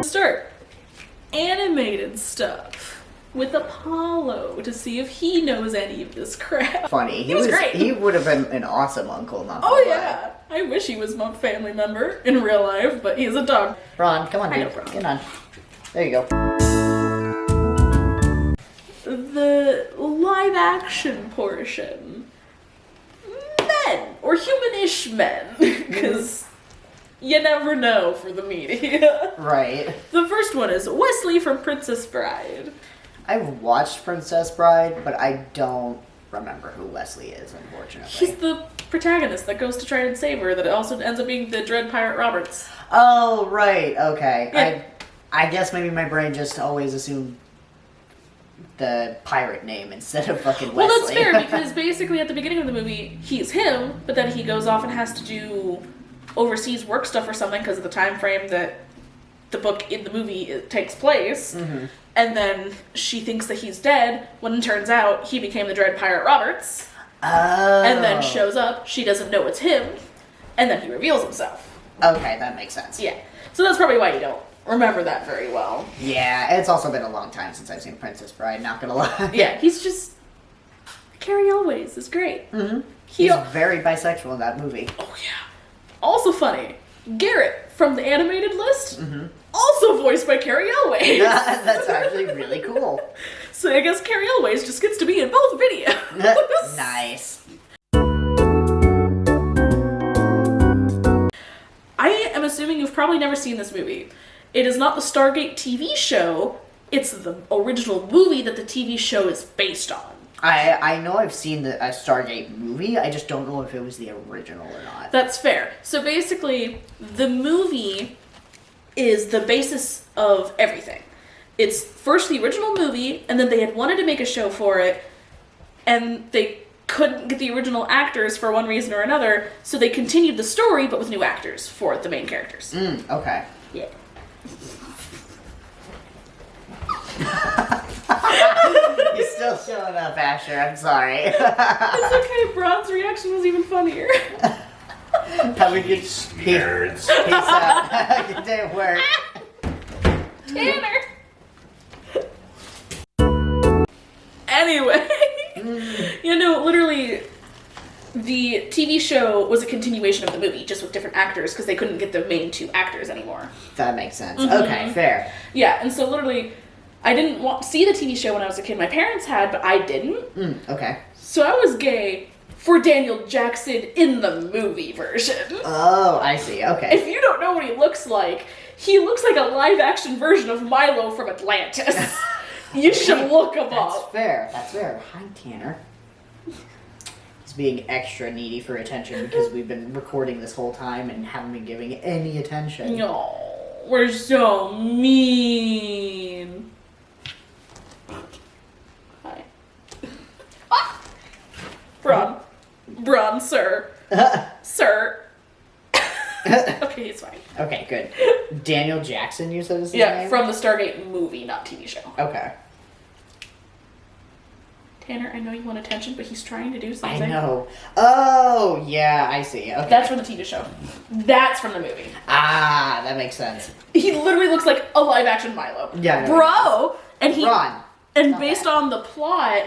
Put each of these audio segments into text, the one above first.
Start animated stuff with Apollo to see if he knows any of this crap. Funny. He was great. He would have been an awesome uncle, not Oh yeah. I wish he was my family member in real life, but he's a dog. Bronn, come on, dude. I know, Bronn. Get on. There you go. The live action portion. Men. Or human-ish men. Because you never know for the media. Right. The first one is Wesley from Princess Bride. I've watched Princess Bride, but I don't remember who Wesley is, unfortunately. He's the protagonist that goes to try and save her, that also ends up being the Dread Pirate Roberts. Oh, right. Okay. Yeah. I guess maybe my brain just always assumed the pirate name instead of fucking Wesley. Well, that's fair, because basically at the beginning of the movie, he's him, but then he goes off and has to do overseas work stuff or something because of the time frame that the book in the movie takes place. Mm-hmm. And then she thinks that he's dead, when it turns out he became the Dread Pirate Roberts. Oh. And then shows up, she doesn't know it's him, and then he reveals himself. Okay, that makes sense. Yeah. So that's probably why you don't remember that very well. Yeah, it's also been a long time since I've seen Princess Bride, not gonna lie. Yeah, he's just... Carrie Elways is great. Mm-hmm. He's very bisexual in that movie. Oh, yeah. Also funny, Garrett from the animated list, Mm-hmm. also voiced by Carrie Elways. That's actually really cool. So I guess Carrie Elways just gets to be in both videos. Nice. I am assuming you've probably never seen this movie. It is not the Stargate TV show, it's the original movie that the TV show is based on. I know I've seen the Stargate movie, I just don't know if it was the original or not. That's fair. So basically, the movie is the basis of everything. It's first the original movie, and then they had wanted to make a show for it, and they couldn't get the original actors for one reason or another, so they continued the story, but with new actors for the main characters. Okay. Yeah. You're still showing up, Asher. I'm sorry. It's okay, Bronn's reaction was even funnier. Have a good nerds. Peace out. Good day at work. Tanner! Anyway, literally, the TV show was a continuation of the movie, just with different actors, because they couldn't get the main two actors anymore. That makes sense. Mm-hmm. Okay, fair. Yeah, and so literally, I didn't see the TV show when I was a kid. My parents had, but I didn't. Okay. So I was gay for Daniel Jackson in the movie version. Oh, I see. Okay. If you don't know what he looks like a live-action version of Milo from Atlantis. You should look him up. That's fair. Hi, Tanner. He's being extra needy for attention because we've been recording this whole time and haven't been giving any attention. No, we're so mean. Hi. Ah! Bronn, sir. Sir. Okay, it's fine. Okay, good. Daniel Jackson, you said his name? Yeah, from the Stargate movie, not TV show. Okay. Tanner, I know you want attention, but he's trying to do something. I know. Oh, yeah, I see. Okay. That's from the TV show. That's from the movie. Ah, that makes sense. He literally looks like a live-action Milo. Yeah. Bro! And he... Ron. And based on the plot,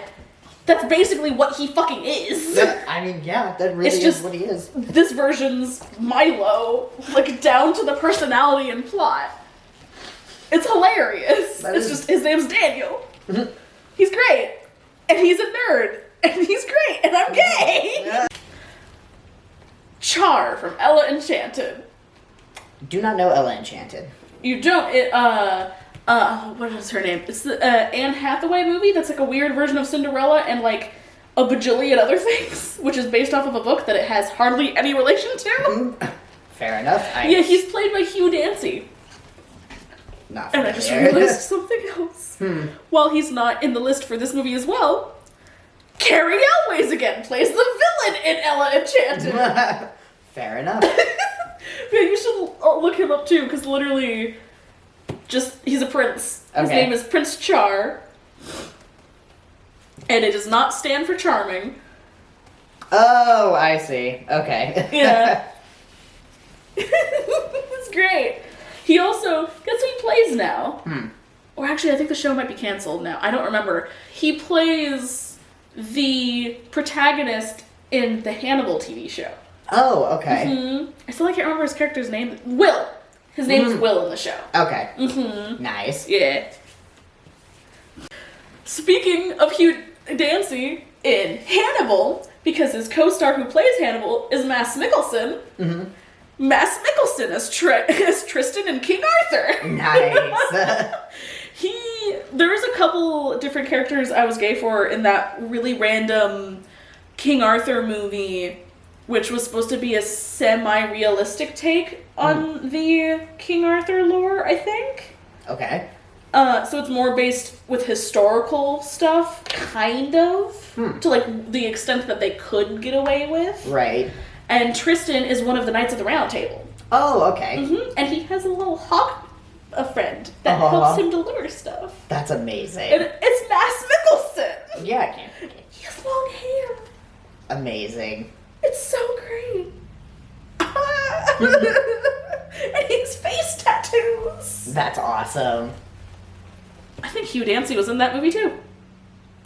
that's basically what he fucking is. I mean, yeah, that really just is what he is. This version's Milo, like, down to the personality and plot. It's hilarious. Just, his name's Daniel. He's great. And he's a nerd. And he's great. And I'm gay. Yeah. Char from Ella Enchanted. Do not know Ella Enchanted. You don't, what is her name? It's the Anne Hathaway movie that's like a weird version of Cinderella and like a bajillion other things, which is based off of a book that it has hardly any relation to. Fair enough. Yeah, he's played by Hugh Dancy. Not and I just realized something else. While he's not in the list for this movie as well, Carrie Elways again plays the villain in Ella Enchanted. Fair enough. Yeah, you should look him up too, because literally, he's a prince. His name is Prince Char. And it does not stand for charming. Oh, I see. Okay. Yeah. It's great. He also, guess who he plays stays now. Or actually, I think the show might be canceled now. I don't remember. He plays the protagonist in the Hannibal TV show. Oh, okay. I still can't remember his character's name. Will. His name is Will in the show. Okay. Nice. Yeah. Speaking of Hugh Dancy in Hannibal, because his co-star who plays Hannibal is Mads Mikkelsen. Mads Mikkelsen as Tristan in King Arthur. Nice. There's a couple different characters I was gay for in that really random King Arthur movie, which was supposed to be a semi-realistic take on the King Arthur lore, I think. Okay. So it's more based with historical stuff, kind of, to like the extent that they could get away with. Right. And Tristan is one of the Knights of the Round Table. Oh, okay. And he has a little hawk, a friend, that helps him deliver stuff. That's amazing. And it's Mads Mikkelsen. Yeah, I can't. He has long hair. Amazing. It's so great. And he has face tattoos. That's awesome. I think Hugh Dancy was in that movie too.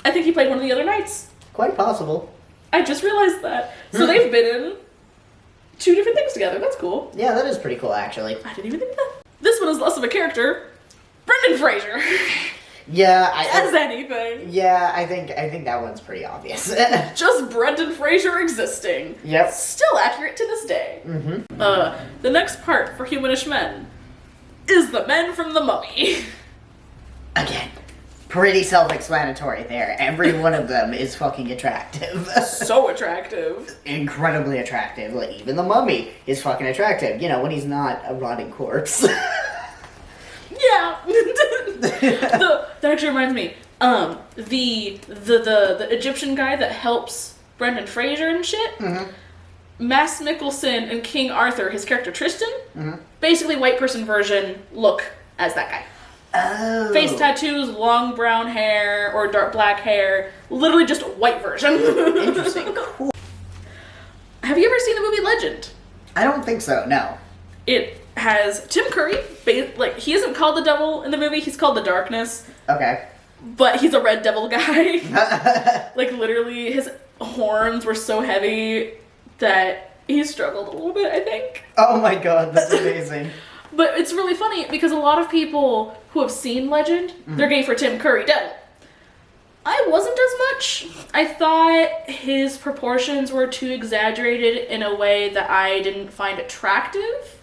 I think he played one of the other knights. Quite possible. I just realized that. So they've been in 2 different things together. That's cool. Yeah, that is pretty cool, actually. I didn't even think of that. This one is less of a character. Brendan Fraser. Yeah, As anything. Yeah, I think that one's pretty obvious. Just Brendan Fraser existing. Yep. Still accurate to this day. The next part for Humanish Men is the men from the Mummy. Again, pretty self-explanatory there. Every one of them is fucking attractive. So attractive. Incredibly attractive. Like, even the mummy is fucking attractive. You know, when he's not a rotting corpse. Yeah. That actually reminds me. The Egyptian guy that helps Brendan Fraser and shit. Mads Mikkelsen and King Arthur, his character Tristan, basically white person version look as that guy. Oh. Face tattoos, long brown hair, or dark black hair. Literally just a white version. Interesting. Cool. Have you ever seen the movie Legend? I don't think so, no. It has Tim Curry. Like, he isn't called the devil in the movie, he's called the Darkness. Okay. But he's a red devil guy. Like, literally, his horns were so heavy that he struggled a little bit, I think. Oh my god, that's amazing. But it's really funny because a lot of people who have seen Legend, they're gay for Tim Curry devil. I wasn't as much. I thought his proportions were too exaggerated in a way that I didn't find attractive.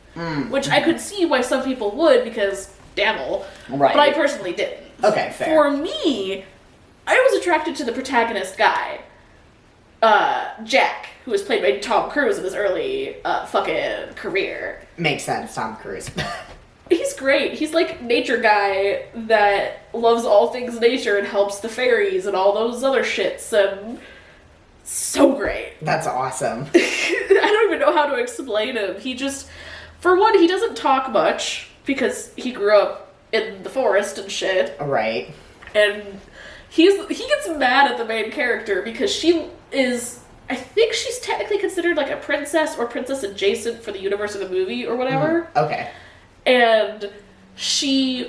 Which I could see why some people would because devil. Right. But I personally didn't. Okay, fair. For me, I was attracted to the protagonist guy. Jack, who was played by Tom Cruise in his early fucking career. Makes sense, Tom Cruise. He's great. He's like nature guy that loves all things nature and helps the fairies and all those other shits. And so great. That's awesome. I don't even know how to explain him. He just, for one, he doesn't talk much because he grew up in the forest and shit. Right. And he gets mad at the main character because she is, I think she's technically considered like a princess or princess adjacent for the universe of the movie or whatever. Okay. And he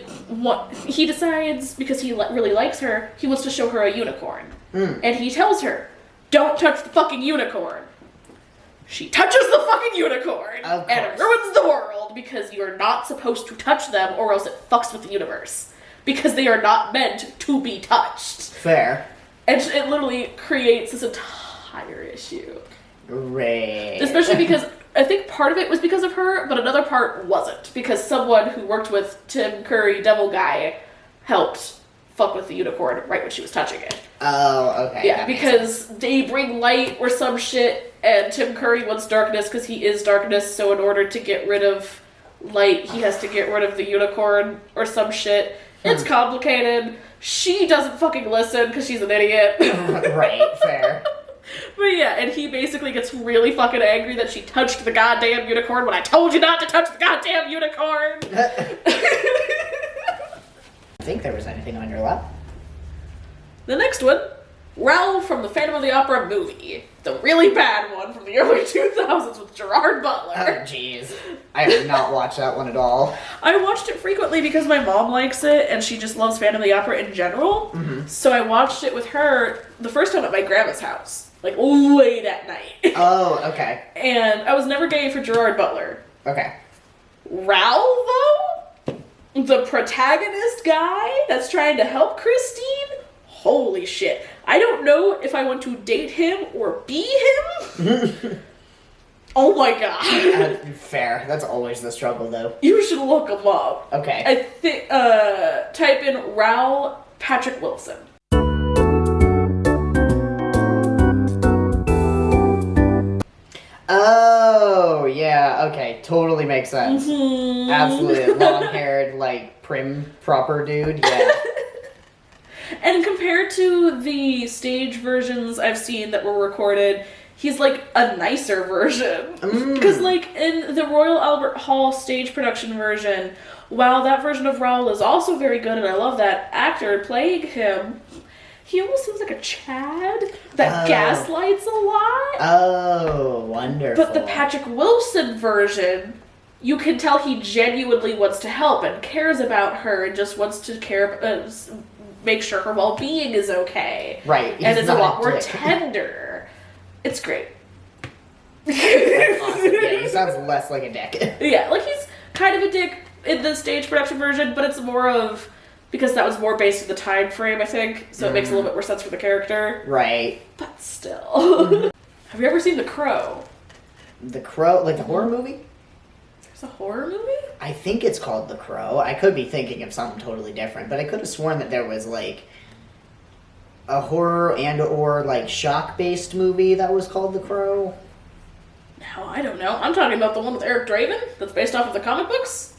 decides, because he really likes her, he wants to show her a unicorn. And he tells her, don't touch the fucking unicorn. She touches the fucking unicorn and it ruins the world because you're not supposed to touch them or else it fucks with the universe. Because they are not meant to be touched. Fair. And it literally creates this entire issue. Right. Especially because I think part of it was because of her, but another part wasn't. Because someone who worked with Tim Curry, Devil Guy, helped fuck with the unicorn right when she was touching it. Oh, okay. Yeah, because they bring light or some shit, and Tim Curry wants darkness because he is darkness, so in order to get rid of light, he has to get rid of the unicorn or some shit. It's complicated. She doesn't fucking listen because she's an idiot. Right, fair. But yeah, and he basically gets really fucking angry that she touched the goddamn unicorn when I told you not to touch the goddamn unicorn. I think there was anything on your lap. The next one Raoul from the Phantom of the Opera movie. The really bad one from the early 2000s with Gerard Butler. Oh, jeez. I have not watched that one at all. I watched it frequently because my mom likes it, and she just loves Phantom of the Opera in general. Mm-hmm. So I watched it with her the first time at my grandma's house. Like, late at night. Oh, okay. And I was never gay for Gerard Butler. Okay. Raoul, though? The protagonist guy that's trying to help Christine? Holy shit. I don't know if I want to date him or be him. Oh my god. Fair. That's always the struggle, though. You should look him up. Okay. I think, type in Raoul Patrick Wilson. Oh, yeah, okay. Totally makes sense. Mm-hmm. Absolutely. Long-haired, like, prim, proper dude, yeah. And compared to the stage versions I've seen that were recorded, he's like a nicer version. Because, like, in the Royal Albert Hall stage production version, while that version of Raoul is also very good, and I love that actor playing him, he almost seems like a Chad that gaslights a lot. Oh, wonderful. But the Patrick Wilson version, you can tell he genuinely wants to help and cares about her and just wants to make sure her well-being is okay. Right. And it's a lot more dick. tender. It's great. That's awesome. Yeah, he sounds less like a dick. Yeah, like he's kind of a dick in the stage production version, but it's more of, because that was more based on the time frame, I think, so it makes a little bit more sense for the character. Right. But still. Have you ever seen The Crow? The Crow? Like the horror movie? There's a horror movie? I think it's called The Crow. I could be thinking of something totally different, but I could have sworn that there was, like, a horror and or, like, shock-based movie that was called The Crow. No, I don't know. I'm talking about the one with Eric Draven that's based off of the comic books.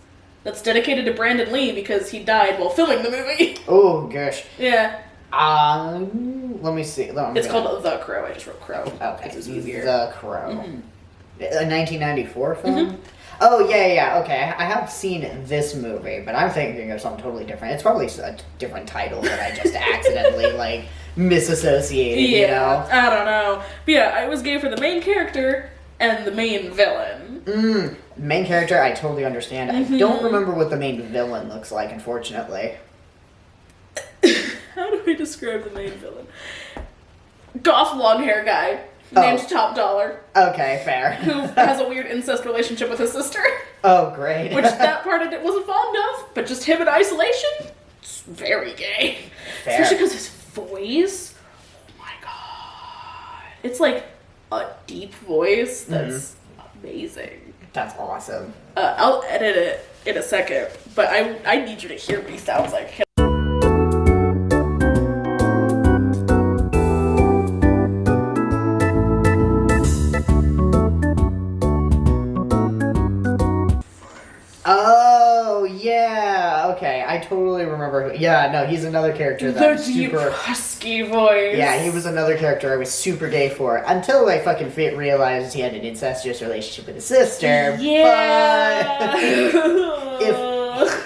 That's dedicated to Brandon Lee because he died while filming the movie. Oh, gosh. Yeah. Let me see. It's called The Crow. I just wrote Crow. Okay. It's easier. The Crow. Mm-hmm. A 1994 film? Mm-hmm. Oh, yeah. Okay. I have seen this movie, but I'm thinking of something totally different. It's probably a different title that I just accidentally, like, misassociated, Yeah, you know? I don't know. But yeah, I was gay for the main character and the main villain. Main character, I totally understand. I don't remember what the main villain looks like, unfortunately. How do I describe the main villain? Goth long hair guy named Top Dollar. Okay, fair. Who has a weird incest relationship with his sister. Oh, great. Which that part I wasn't fond of, but just him in isolation, it's very gay. Fair. Especially because his voice, oh my god. It's like a deep voice that's amazing. That's awesome. I'll edit it in a second, but I need you to hear what he sounds like. Oh, yeah. Okay, I totally remember. Yeah, no, he's another character that The deep, super... husky voice. Yeah, he was another character I was super gay for until I fucking realized he had an incestuous relationship with his sister. Yeah. But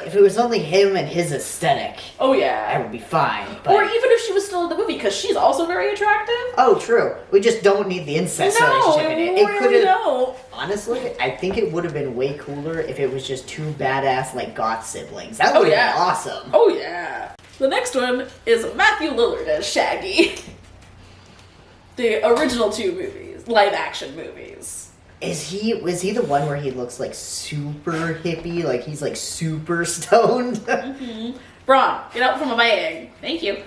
if it was only him and his aesthetic, Oh I yeah. would be fine. But... Or even if she was still in the movie, because she's also very attractive. Oh, true. We just don't need the incest No, relationship in it. It really could've- don't. Honestly, I think it would have been way cooler if it was just two badass, like, goth siblings. That would have yeah. been awesome. Oh yeah. The next one is Matthew Lillard as Shaggy. The original two movies, live action movies. Was he the one where he looks like super hippie, like he's like super stoned? Bronn, get out from my bag. Thank you.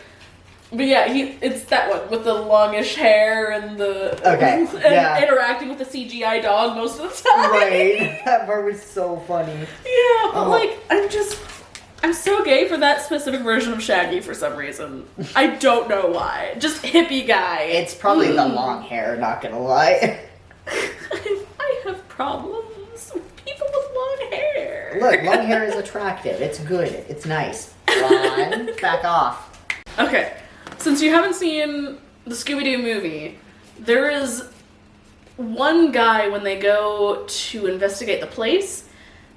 But yeah, it's that one with the longish hair and the Okay, and yeah. interacting with the CGI dog most of the time. Right. That part was so funny. Yeah, but Oh. like I'm so gay for that specific version of Shaggy for some reason. I don't know why. Just hippie guy. It's probably the long hair, not gonna lie. I have problems with people with long hair. Look, long hair is attractive. It's good. It's nice. Ron, back off. Okay, since you haven't seen the Scooby-Doo movie, there is one guy when they go to investigate the place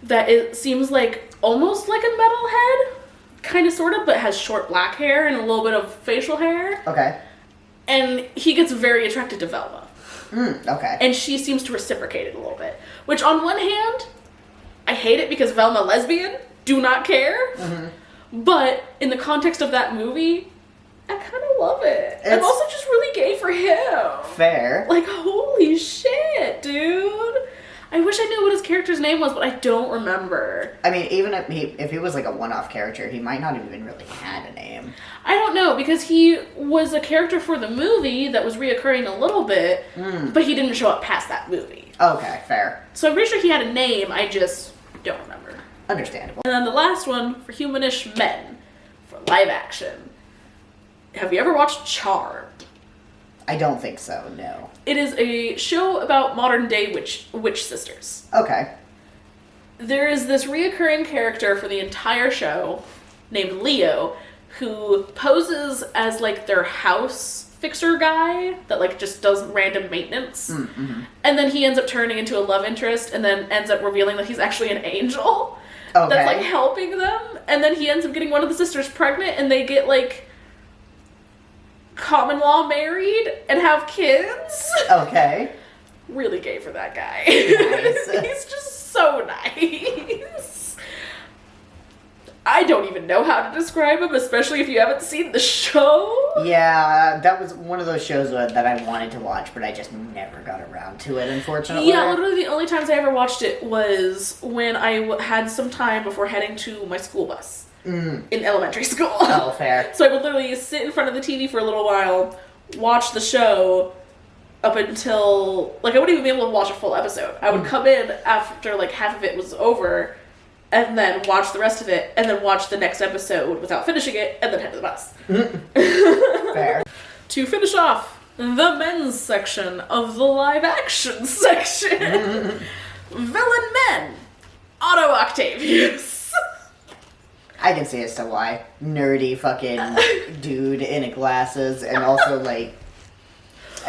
that it seems like almost like a metalhead, kind of sort of, but has short black hair and a little bit of facial hair. Okay. And he gets very attracted to Velma. Okay. And she seems to reciprocate it a little bit. Which, on one hand, I hate it because Velma lesbian, do not care. Mm-hmm. But in the context of that movie, I kind of love it. I'm also just really gay for him. Fair. Like, holy shit, dude. I wish I knew what his character's name was, but I don't remember. I mean, even if he was like a one-off character, he might not have even really had a name. I don't know, because he was a character for the movie that was reoccurring a little bit, but he didn't show up past that movie. Okay, fair. So I'm pretty sure he had a name, I just don't remember. Understandable. And then the last one, for Humanish Men, for live action. Have you ever watched Charmed? I don't think so, no. It is a show about modern day witch sisters. Okay. There is this reoccurring character for the entire show named Leo who poses as like their house fixer guy that like just does random maintenance. Mm-hmm. And then he ends up turning into a love interest and then ends up revealing that he's actually an angel Okay. that's like helping them. And then he ends up getting one of the sisters pregnant and they get like common law married and have kids. Okay. Really gay for that guy. Nice. He's just so nice. I don't even know how to describe him, especially if you haven't seen the show. Yeah, that was one of those shows that I wanted to watch, but I just never got around to it, unfortunately. Yeah, literally the only times I ever watched it was when I had some time before heading to my school bus. In elementary school. Oh, fair. So I would literally sit in front of the TV for a little while, watch the show up until, like, I wouldn't even be able to watch a full episode. I would come in after, like, half of it was over, and then watch the rest of it, and then watch the next episode without finishing it, and then head to the bus. Fair. To finish off the men's section of the live action section, Villain Men, Otto Octavius. I can see as to why. Nerdy fucking dude in glasses, and also, like,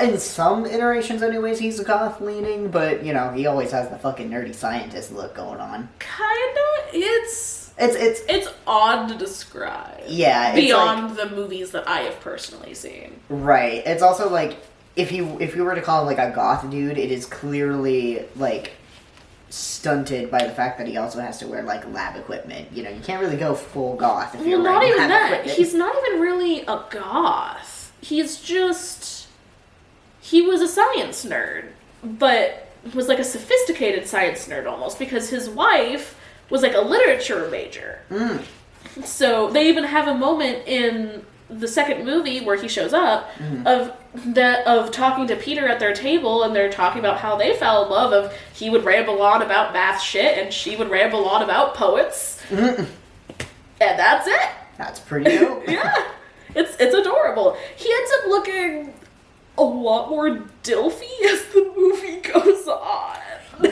in some iterations anyways, he's goth leaning, but, you know, he always has the fucking nerdy scientist look going on. Kinda. It's odd to describe. Yeah, it's beyond the movies that I have personally seen. Right. It's also, like, if you were to call him, like, a goth dude, it is clearly, like, stunted by the fact that he also has to wear like lab equipment. You know, you can't really go full goth if you're not wearing even lab that. equipment. He's not even really a goth. He's just he was a science nerd, but was like a sophisticated science nerd almost because his wife was like a literature major. So they even have a moment in the second movie where he shows up of talking to Peter at their table, and they're talking about how they fell in love. Of he would ramble on about math shit, and she would ramble on about poets, and that's it. That's pretty dope. Yeah, it's adorable. He ends up looking a lot more dilfy as the movie goes on.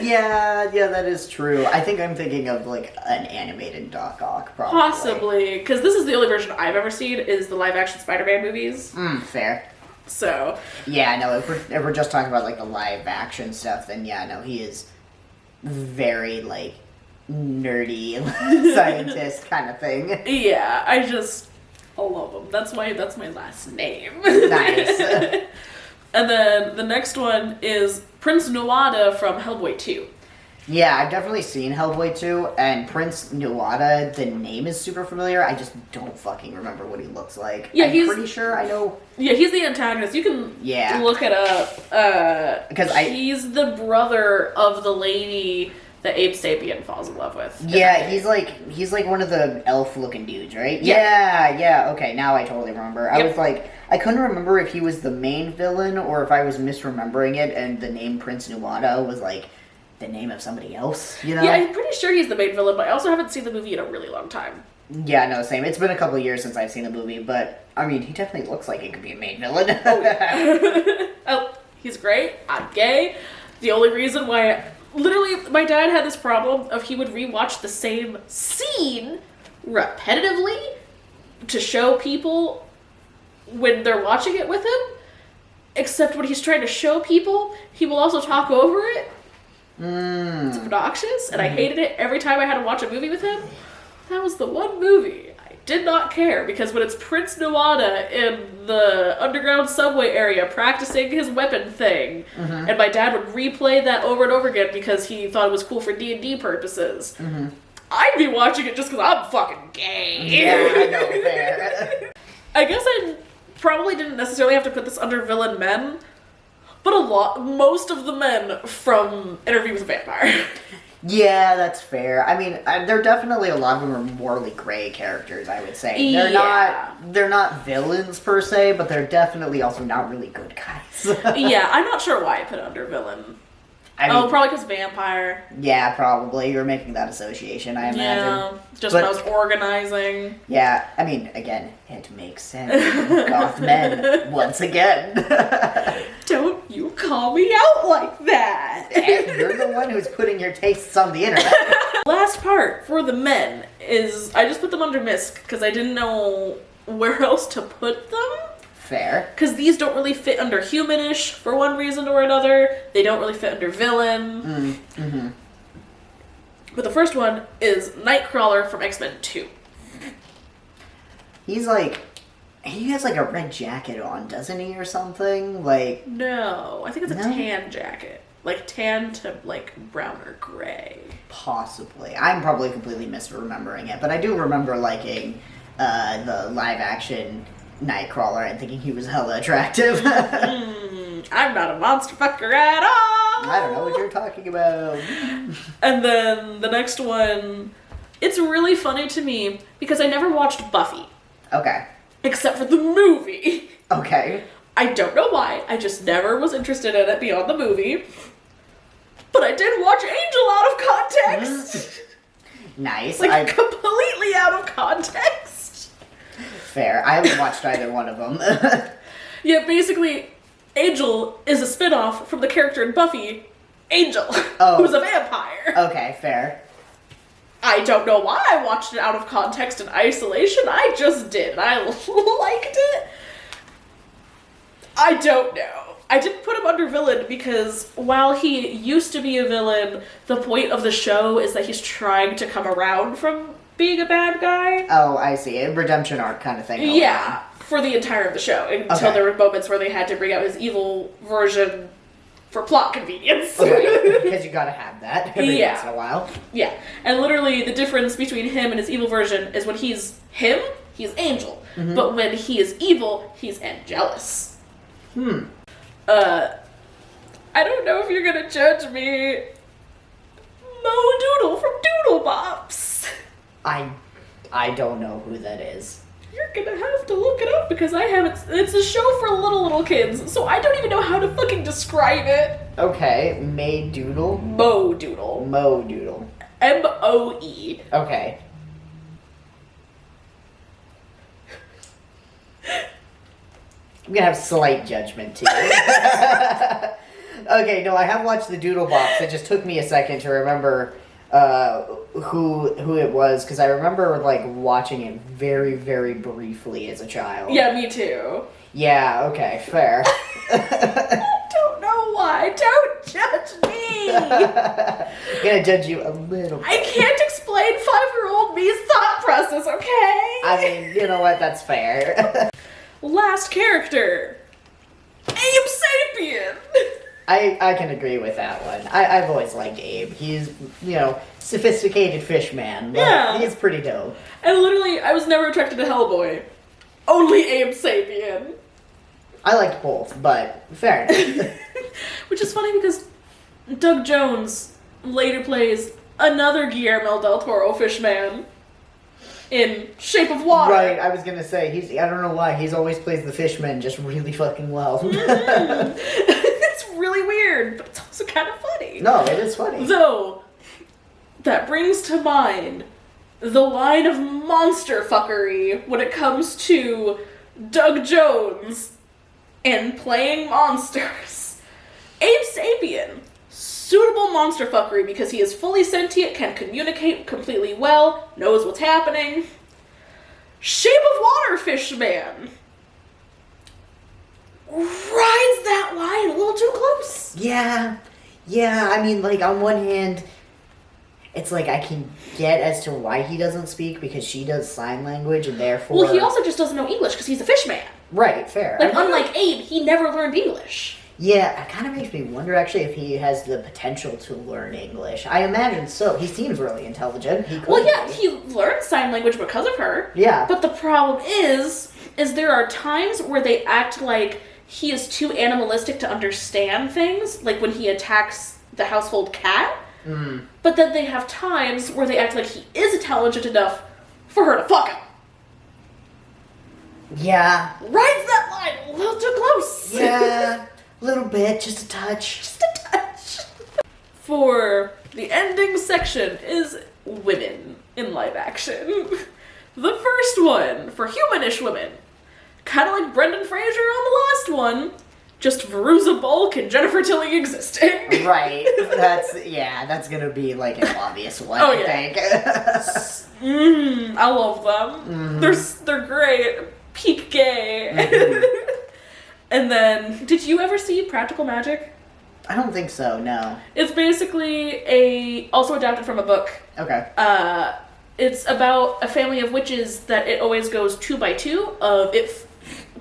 Yeah, that is true. I think I'm thinking of like an animated Doc Ock, probably. Possibly, because this is the only version I've ever seen is the live-action Spider-Man movies. Fair. So. Yeah, no, if we're just talking about like the live-action stuff, then yeah, no, he is very like nerdy scientist kind of thing. Yeah, I love him. That's my last name. Nice. And then the next one is Prince Nuada from Hellboy 2. Yeah, I've definitely seen Hellboy 2, and Prince Nuada, the name is super familiar. I just don't fucking remember what he looks like. Yeah, I'm pretty sure I know. Yeah, he's the antagonist. You can look it up. Because he's the brother of the lady that Abe Sapien falls in love with. Yeah, he's like one of the elf-looking dudes, right? Yeah. Okay, now I totally remember. I was like, I couldn't remember if he was the main villain or if I was misremembering it, and the name Prince Nuada was like the name of somebody else. You know? Yeah, I'm pretty sure he's the main villain, but I also haven't seen the movie in a really long time. Yeah, no, same. It's been a couple of years since I've seen the movie, but I mean, he definitely looks like he could be a main villain. Oh, he's great. I'm gay. The only reason why. Literally, my dad had this problem of he would rewatch the same scene repetitively to show people when they're watching it with him, except when he's trying to show people, he will also talk over it. It's obnoxious, and I hated it every time I had to watch a movie with him. That was the one movie I did not care, because when it's Prince Nuada in the underground subway area practicing his weapon thing, and my dad would replay that over and over again because he thought it was cool for D&D purposes, I'd be watching it just because I'm fucking gay. Yeah, I know, fair. I guess I probably didn't necessarily have to put this under villain men, but most of the men from Interview with a Vampire. Yeah, that's fair. I mean, there are definitely a lot of them are morally gray characters, I would say. They're not villains per se, but they're definitely also not really good guys. Yeah, I'm not sure why I put it under villain. I mean, probably because vampire. Yeah, probably. You're making that association, I imagine. Yeah, just when I was organizing. Yeah, I mean, again, it makes sense. Goth men, once again. Don't you call me out like that. And you're the one who's putting your tastes on the internet. Last part for the men is, I just put them under misc because I didn't know where else to put them. Fair. Because these don't really fit under humanish for one reason or another. They don't really fit under villain. But the first one is Nightcrawler from X-Men 2. He has like a red jacket on, doesn't he, or something? Like, no, I think it's a tan jacket. Like tan to like brown or gray. Possibly. I'm probably completely misremembering it, but I do remember liking the live action Nightcrawler and thinking he was hella attractive. I'm not a monster fucker at all! I don't know what you're talking about. And then the next one, it's really funny to me because I never watched Buffy. Okay. Except for the movie. Okay. I don't know why, I just never was interested in it beyond the movie. But I did watch Angel out of context! Nice. Like, completely out of context! Fair. I haven't watched either one of them. Yeah, basically, Angel is a spin-off from the character in Buffy, Angel, who's a vampire. Okay, fair. I don't know why I watched it out of context in isolation, I just did. I liked it. I don't know. I didn't put him under villain because while he used to be a villain, the point of the show is that he's trying to come around from being a bad guy. Oh, I see. A redemption arc kind of thing. Yeah, for the entire of the show, until there were moments where they had to bring out his evil version for plot convenience. Okay, because you gotta have that every once in a while. Yeah, and literally the difference between him and his evil version is when he's him, he's Angel. But when he is evil, he's Angelus. I don't know if you're gonna judge me. Mo Doodle from Doodle Bops. I don't know who that is. You're gonna have to look it up because I haven't. It's a show for little kids, so I don't even know how to fucking describe it. Okay, May Doodle? Mo Doodle. Mo Doodle. M-O-E. Okay. I'm gonna have slight judgment too. Okay, no, I have watched the Doodle Box. It just took me a second to remember who it was, because I remember like watching it very, very briefly as a child. Yeah, me too. Yeah, okay, fair. I don't know why. Don't judge me. I'm gonna judge you a little bit. I can't explain 5-year-old me's thought process, okay? I mean, you know what? That's fair. Last character. Abe Sapien. I can agree with that one. I've always liked Abe. He's, sophisticated fish man. But Yeah. he's pretty dope. And literally, I was never attracted to Hellboy. Only Abe Sapien. I liked both, but fair enough. Which is funny because Doug Jones later plays another Guillermo del Toro fishman in Shape of Water. Right, I was gonna say, I don't know why, he's always plays the fishman just really fucking well. It's really weird, but it's also kind of funny. No, it is funny. Though, that brings to mind the line of monster fuckery when it comes to Doug Jones and playing monsters. Abe Sapien, suitable monster fuckery because he is fully sentient, can communicate completely well, knows what's happening. Shape of Water Fishman rides that line a little too close. Yeah, I mean, like, on one hand, it's like I can get as to why he doesn't speak because she does sign language and therefore. Well, he also just doesn't know English because he's a fish man. Right, fair. Like, unlike Abe, he never learned English. Yeah, it kind of makes me wonder actually if he has the potential to learn English. I imagine so. He seems really intelligent. Well, yeah, he learned sign language because of her. Yeah. But the problem is there are times where they act like he is too animalistic to understand things, like when he attacks the household cat. Mm. But then they have times where they act like he is intelligent enough for her to fuck him. Yeah. Rides that line a little too close. Yeah. A little bit, just a touch. Just a touch. For the ending section is women in live action. The first one, for humanish women. Kind of like Brendan Fraser on the last one. Just Veruza Bulk and Jennifer Tilly existing. Right. That's gonna be like an obvious one, Oh, I think. I love them. They're great. Peak gay. And then, did you ever see Practical Magic? I don't think so, no. It's basically also adapted from a book. Okay. It's about a family of witches that it always goes 2 by 2.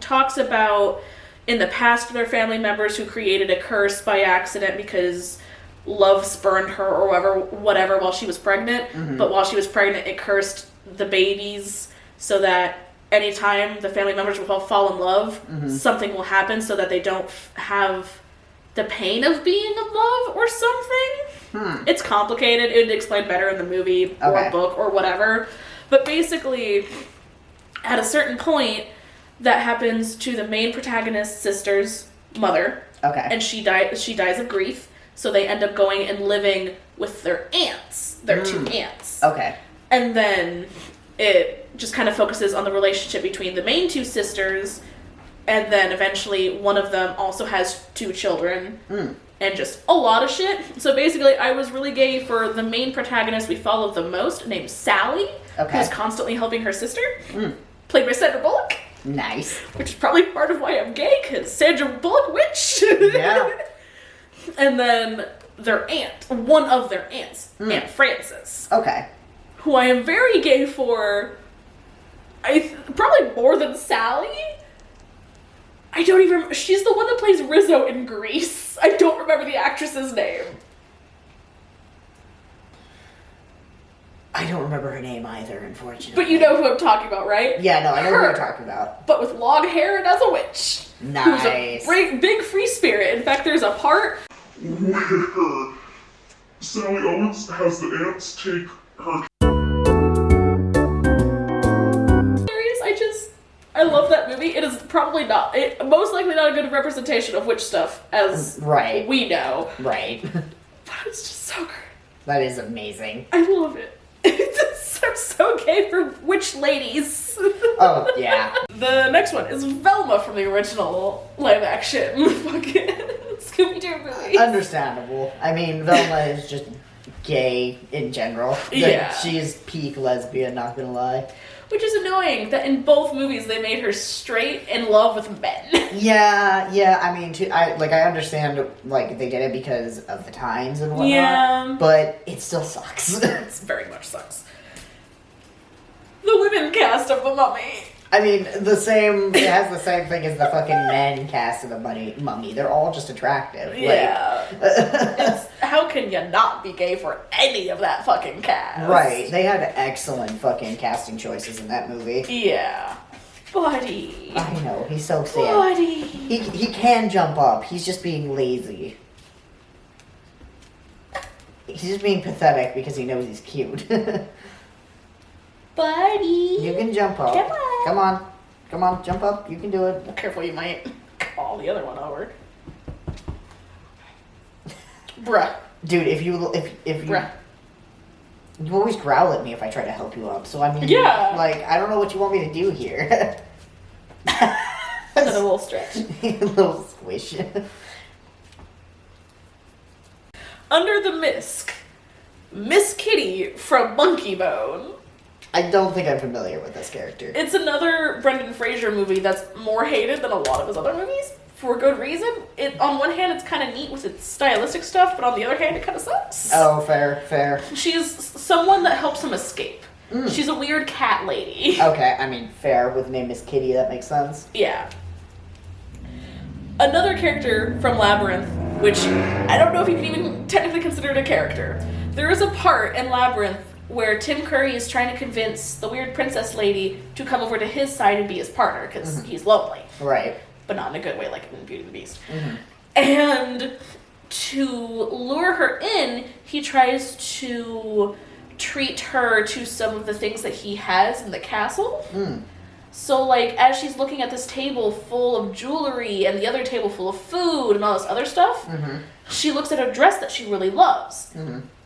Talks about in the past their family members who created a curse by accident because love spurned her or whatever while she was pregnant. Mm-hmm. But while she was pregnant, it cursed the babies so that anytime the family members will fall in love, something will happen so that they don't have the pain of being in love or something. It's complicated. It would explain better in the movie or book or whatever. But basically, at a certain point, that happens to the main protagonist's sister's mother. Okay. And she dies of grief, so they end up going and living with their aunts, their 2 aunts. Okay. And then it just kind of focuses on the relationship between the main 2 sisters, and then eventually one of them also has 2 children, and just a lot of shit. So basically, I was really gay for the main protagonist we follow the most, named Sally, who's constantly helping her sister, played by Sandra Bullock. Nice. Which is probably part of why I'm gay, because Sandra Bullock, witch! Yeah. And then their aunt, one of their aunts, Aunt Frances. Okay. Who I am very gay for, probably more than Sally. I don't even, she's the one that plays Rizzo in Grease. I don't remember the actress's name. I don't remember her name either, unfortunately. But you know who I'm talking about, right? Yeah, no, I know who you're talking about. But with long hair and as a witch. Nice. Who's a big free spirit. In fact, there's a part where Sally Owens has the ants take her. I love that movie. It is probably most likely not a good representation of witch stuff as we know. Right. But it's just so great. That is amazing. I love it. I'm so gay for witch ladies. Oh, yeah. The next one is Velma from the original live action fucking Scooby-Doo movie. Understandable. I mean, Velma is just gay in general. Yeah. She is peak lesbian, not gonna lie. Which is annoying that in both movies they made her straight in love with men. Yeah. I mean, I understand, like, they did it because of the times and whatnot. Yeah. But it still sucks. It very much sucks. The women cast of The Mummy. I mean, it has the same thing as the fucking men cast of the Mummy. They're all just attractive. Yeah. How can you not be gay for any of that fucking cast? Right. They had excellent fucking casting choices in that movie. Yeah. Buddy. I know, he's so sad. Buddy. He can jump up. He's just being lazy. He's just being pathetic because he knows he's cute. Buddy. You can jump up. Come on. Come on, jump up. You can do it. Careful, you might call the other one over. Bruh. Dude, if you Bruh. you always growl at me if I try to help you up. So I mean, Yeah. like, I don't know what you want me to do here. And a little stretch. A little squish. Under the Mist. Miss Kitty from Monkey Bone. I don't think I'm familiar with this character. It's another Brendan Fraser movie that's more hated than a lot of his other movies for good reason. It on one hand, it's kind of neat with its stylistic stuff, but on the other hand, it kind of sucks. Oh, fair. She's someone that helps him escape. She's a weird cat lady. Okay, I mean, fair. With the name Miss Kitty, that makes sense. Yeah. Another character from Labyrinth, which I don't know if you can even technically consider it a character. There is a part in Labyrinth where Tim Curry is trying to convince the weird princess lady to come over to his side and be his partner, because he's lonely. Right. But not in a good way, like in Beauty and the Beast. And to lure her in, he tries to treat her to some of the things that he has in the castle. So, like, as she's looking at this table full of jewelry and the other table full of food and all this other stuff, she looks at a dress that she really loves.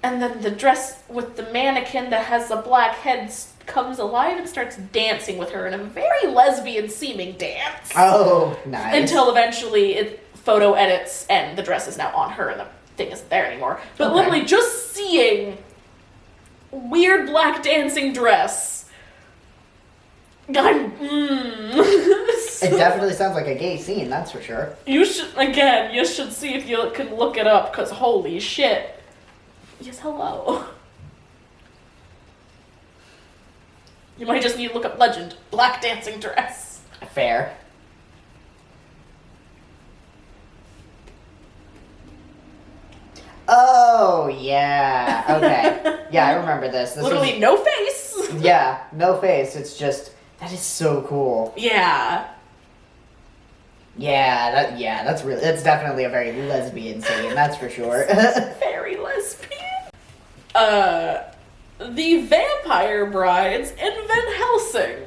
And then the dress with the mannequin that has the black head comes alive and starts dancing with her in a very lesbian-seeming dance. Oh, nice. Until eventually it photo edits and the dress is now on her and the thing isn't there anymore. But literally just seeing weird black dancing dress... It definitely sounds like a gay scene, that's for sure. You should see if you can look it up, because holy shit. Yes, hello. You might just need to look up legend. Black dancing dress. Fair. Oh, yeah. Okay. Yeah, I remember this. Literally no face. Yeah, no face. It's just... That is so cool. Yeah. That's definitely a very lesbian scene, that's for sure. Very lesbian. The Vampire Brides in Van Helsing.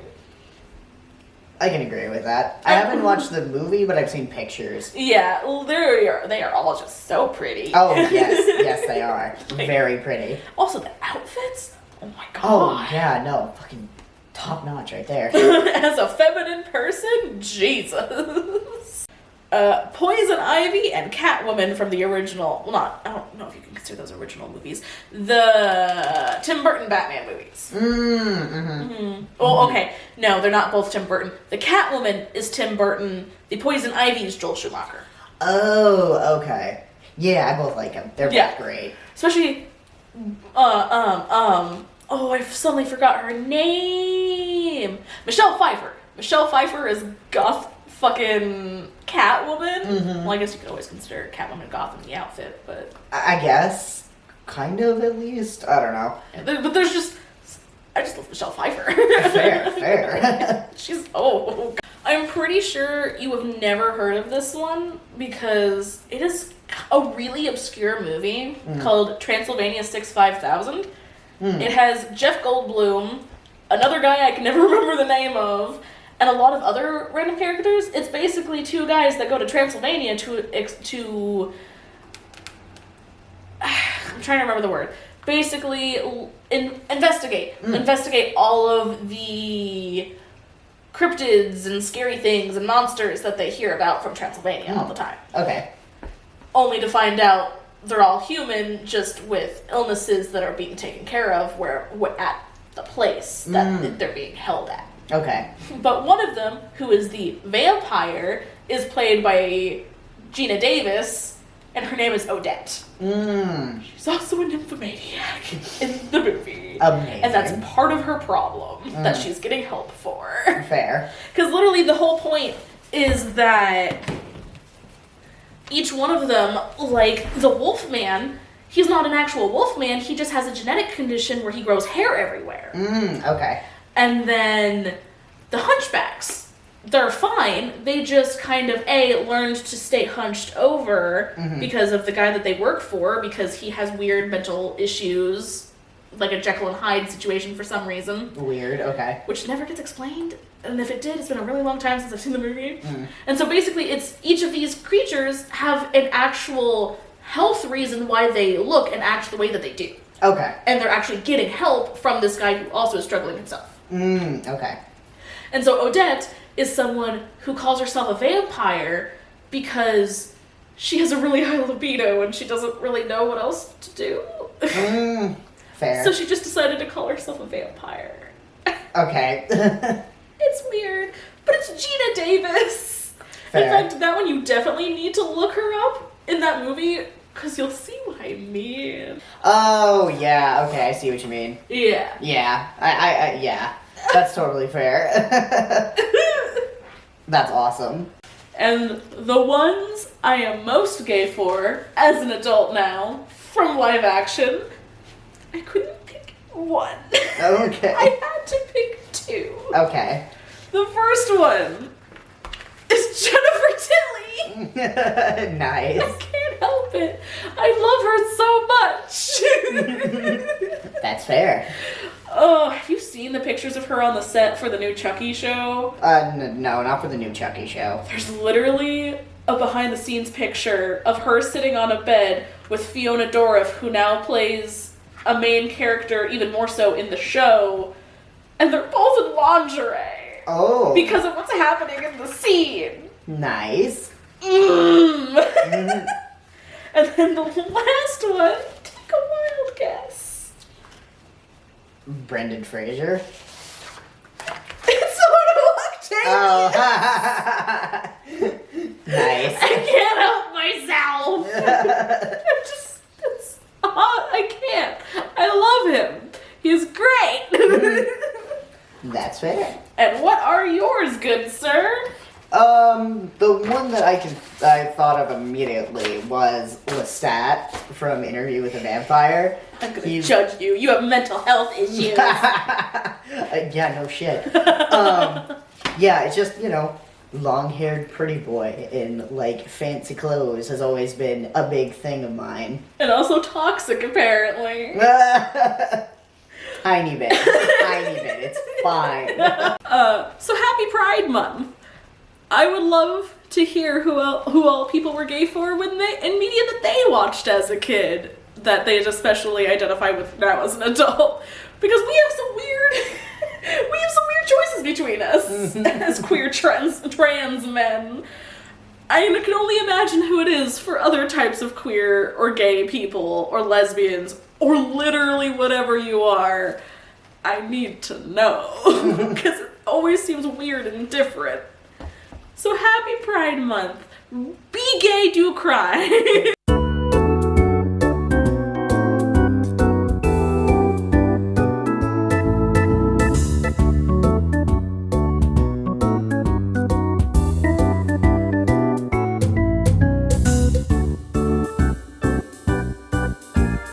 I can agree with that. I haven't watched the movie, but I've seen pictures. Yeah, well, they are all just so pretty. Oh, yes, they are. Very pretty. Also, the outfits? Oh my god. Oh, yeah, no, fucking top notch right there. As a feminine person, Jesus. Poison Ivy and Catwoman from the original, I don't know if you can consider those original movies, the Tim Burton Batman movies. Oh, okay. No, they're not both Tim Burton. The Catwoman is Tim Burton. The Poison Ivy is Joel Schumacher. Oh, okay. Yeah, I both like them. They're both great. Especially, oh, I suddenly forgot her name. Michelle Pfeiffer. Michelle Pfeiffer is goth fucking Catwoman. Well, I guess you could always consider Catwoman goth in the outfit, but... I guess. Kind of, at least. I don't know. Yeah, but there's just... I just love Michelle Pfeiffer. Fair. She's... Oh. I'm pretty sure you have never heard of this one, because it is a really obscure movie called Transylvania 65000. It has Jeff Goldblum, another guy I can never remember the name of, and a lot of other random characters. It's basically two guys that go to Transylvania to I'm trying to remember the word. Basically, investigate all of the cryptids and scary things and monsters that they hear about from Transylvania all the time. Okay. Only to find out they're all human, just with illnesses that are being taken care of at the place that they're being held at. Okay. But one of them, who is the vampire, is played by Gina Davis, and her name is Odette. She's also a nymphomaniac in the movie. Amazing. And that's part of her problem that she's getting help for. Fair. Because literally the whole point is that each one of them, like the Wolfman, he's not an actual Wolfman, he just has a genetic condition where he grows hair everywhere. Okay. And then the Hunchbacks, they're fine. They just kind of, learned to stay hunched over because of the guy that they work for, because he has weird mental issues, like a Jekyll and Hyde situation for some reason. Weird, okay. Which never gets explained. And if it did, it's been a really long time since I've seen the movie. And so basically, it's each of these creatures have an actual health reason why they look and act the way that they do. Okay. And they're actually getting help from this guy who also is struggling himself. Okay. And so Odette is someone who calls herself a vampire because she has a really high libido and she doesn't really know what else to do. Fair. So she just decided to call herself a vampire. Okay. It's weird, but it's Gina Davis. Fair. In fact, that one you definitely need to look her up in that movie, because you'll see what I mean. Oh, yeah, okay, I see what you mean. Yeah. Yeah, yeah, that's totally fair. That's awesome. And the ones I am most gay for, as an adult now, from live action, I couldn't pick one. Okay. I had to pick two. Okay. The first one is Jennifer Tilly. Nice. I can't help it. I love her so much. That's fair. Oh, have you seen the pictures of her on the set for the new Chucky show? No, not for the new Chucky show. There's literally a behind-the-scenes picture of her sitting on a bed with Fiona Dourif, who now plays a main character, even more so in the show, and they're both in lingerie. Oh. Because of what's happening in the scene. Nice. And then the last one, take a wild guess. Brendan Fraser. It's Octavius! Oh. Nice. I can't help myself. I can't. I love him. He's great. That's fair. And what are yours, good sir? The one that I thought of immediately was Lestat from Interview with a Vampire. I'm gonna judge you. You have mental health issues. Yeah, no shit. Yeah, it's just, long-haired pretty boy in, fancy clothes has always been a big thing of mine. And also toxic, apparently. Tiny bit. It's fine. So happy Pride Month. I would love to hear who all people were gay for in media that they watched as a kid, that they especially identify with now as an adult, because we have some weird choices between us as queer trans men. I can only imagine who it is for other types of queer or gay people or lesbians or literally whatever you are. I need to know, because it always seems weird and different. So happy Pride Month. Be gay, do cry.